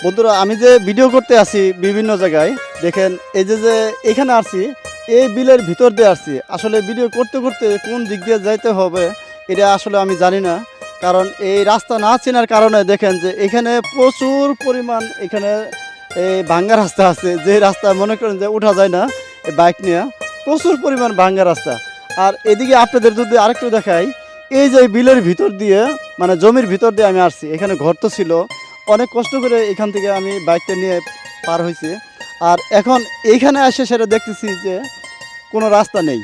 বন্ধুরা, আমি যে ভিডিও করতে আসি বিভিন্ন জায়গায়, দেখেন এই যে এখানে আসছি, এই বিলের ভিতর দিয়ে আসছি। আসলে ভিডিও করতে করতে কোন দিক দিয়ে যাইতে হবে এটা আসলে আমি জানি না, কারণ এই রাস্তা না চেনার কারণে দেখেন যে এখানে প্রচুর পরিমাণ এখানে এই ভাঙ্গা রাস্তা আছে, যে রাস্তা মনে করেন যে উঠা যায় না এই বাইক নিয়ে, প্রচুর পরিমাণ ভাঙ্গা রাস্তা। আর এদিকে আপনাদের যদি আরেকটু দেখাই, এই যে বিলের ভিতর দিয়ে মানে জমির ভিতর দিয়ে আমি আসছি, এখানে ঘর তো ছিল, অনেক কষ্ট করে এখান থেকে আমি বাইকটা নিয়ে পার হয়েছি। আর এখন এইখানে এসে সেটা দেখতেছি যে কোনো রাস্তা নেই।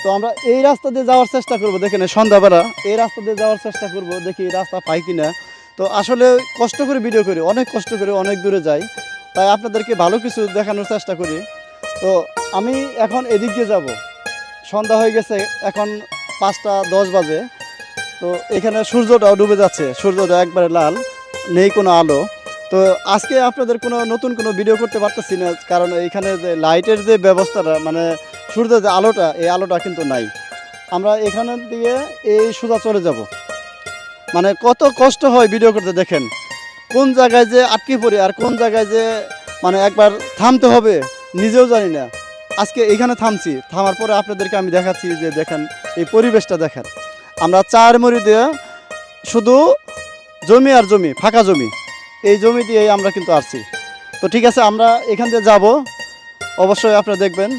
তো আমরা এই রাস্তা দিয়ে যাওয়ার চেষ্টা করব, দেখেন সন্ধ্যাবেলা এই রাস্তা দিয়ে যাওয়ার চেষ্টা করব, দেখি রাস্তা পাই কিনা। তো আসলে কষ্ট করে ভিডিও করি, অনেক কষ্ট করে অনেক দূরে যাই, তাই আপনাদেরকে ভালো কিছু দেখানোর চেষ্টা করি। তো আমি এখন এদিক দিয়ে যাব, সন্ধ্যা হয়ে গেছে, এখন 5টা 10 বাজে। তো এখানে সূর্যটাও ডুবে যাচ্ছে, সূর্যটা একবারে লাল, নেই কোনো আলো। তো আজকে আপনাদের কোনো নতুন কোনো ভিডিও করতে পারতেছি না, কারণ এখানে যে লাইটের যে ব্যবস্থাটা মানে সূর্যের যে আলোটা, এই আলোটা কিন্তু নাই। আমরা এখানে দিয়ে এই সোজা চলে যাব, মানে কত কষ্ট হয় ভিডিও করতে। দেখেন কোন জায়গায় যে আটকে পড়ি আর কোন জায়গায় যে মানে একবার থামতে হবে নিজেও জানি না। আজকে এখানে থামছি, থামার পরে আপনাদেরকে আমি দেখাচ্ছি যে দেখেন এই পরিবেশটা দেখেন। আমরা চার মরি দিয়ে শুধু জমি আর জমি, ফাঁকা জমি, এই জমি দিয়েই আমরা কিন্তু আসছি। তো ঠিক আছে, আমরা এখান দিয়ে যাব, অবশ্যই আপনারা দেখবেন।